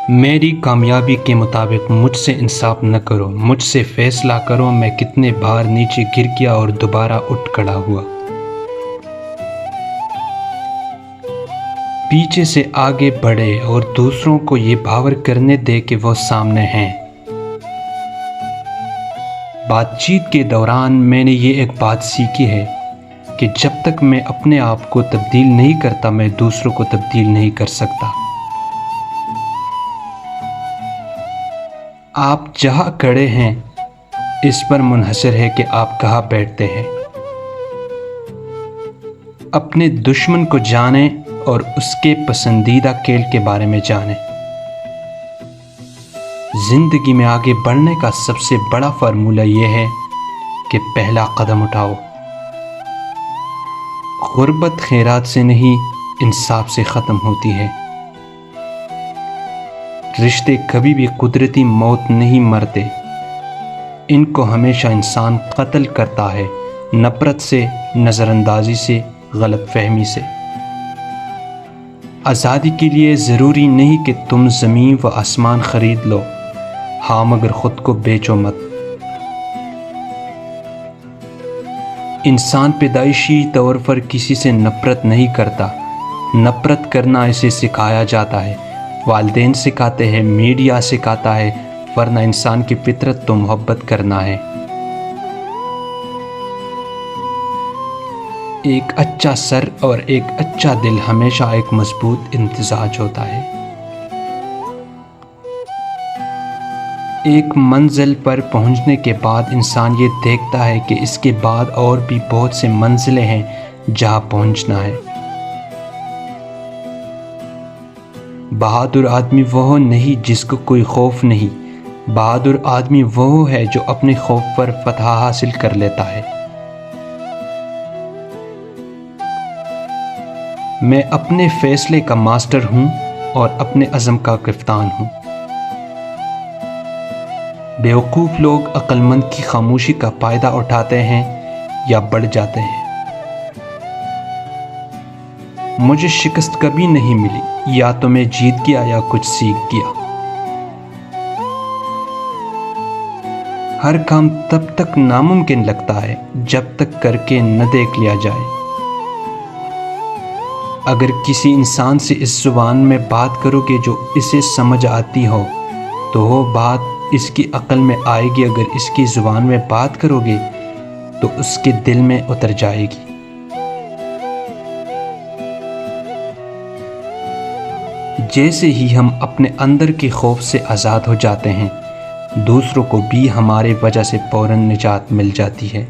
میری کامیابی کے مطابق مجھ سے انصاف نہ کرو، مجھ سے فیصلہ کرو میں کتنے بار نیچے گر گیا اور دوبارہ اٹھ کھڑا ہوا۔ پیچھے سے آگے بڑھے اور دوسروں کو یہ باور کرنے دے کہ وہ سامنے ہیں۔ بات چیت کے دوران میں نے یہ ایک بات سیکھی ہے کہ جب تک میں اپنے آپ کو تبدیل نہیں کرتا میں دوسروں کو تبدیل نہیں کر سکتا۔ آپ جہاں کھڑے ہیں اس پر منحصر ہے کہ آپ کہاں بیٹھتے ہیں۔ اپنے دشمن کو جانیں اور اس کے پسندیدہ کھیل کے بارے میں جانیں۔ زندگی میں آگے بڑھنے کا سب سے بڑا فارمولہ یہ ہے کہ پہلا قدم اٹھاؤ۔ غربت خیرات سے نہیں، انصاف سے ختم ہوتی ہے۔ رشتے کبھی بھی قدرتی موت نہیں مرتے، ان کو ہمیشہ انسان قتل کرتا ہے، نفرت سے، نظر اندازی سے، غلط فہمی سے۔ آزادی کے لیے ضروری نہیں کہ تم زمین و آسمان خرید لو، ہاں مگر خود کو بیچو مت۔ انسان پیدائشی طور پر کسی سے نفرت نہیں کرتا، نفرت کرنا اسے سکھایا جاتا ہے، والدین سکھاتے ہیں، میڈیا سکھاتا ہے، ورنہ انسان کی فطرت تو محبت کرنا ہے۔ ایک اچھا سر اور ایک اچھا دل ہمیشہ ایک مضبوط امتزاج ہوتا ہے۔ ایک منزل پر پہنچنے کے بعد انسان یہ دیکھتا ہے کہ اس کے بعد اور بھی بہت سے منزلیں ہیں جہاں پہنچنا ہے۔ بہادر آدمی وہ نہیں جس کو کوئی خوف نہیں، بہادر آدمی وہ ہے جو اپنے خوف پر فتح حاصل کر لیتا ہے۔ میں اپنے فیصلے کا ماسٹر ہوں اور اپنے عزم کا کپتان ہوں۔ بیوقوف لوگ عقل مند کی خاموشی کا فائدہ اٹھاتے ہیں یا بڑھ جاتے ہیں۔ مجھے شکست کبھی نہیں ملی، یا تو میں جیت گیا یا کچھ سیکھ گیا۔ ہر کام تب تک ناممکن لگتا ہے جب تک کر کے نہ دیکھ لیا جائے۔ اگر کسی انسان سے اس زبان میں بات کرو گے جو اسے سمجھ آتی ہو تو وہ بات اس کی عقل میں آئے گی، اگر اس کی زبان میں بات کرو گے تو اس کے دل میں اتر جائے گی۔ جیسے ہی ہم اپنے اندر کے خوف سے آزاد ہو جاتے ہیں، دوسروں کو بھی ہمارے وجہ سے فوراً نجات مل جاتی ہے۔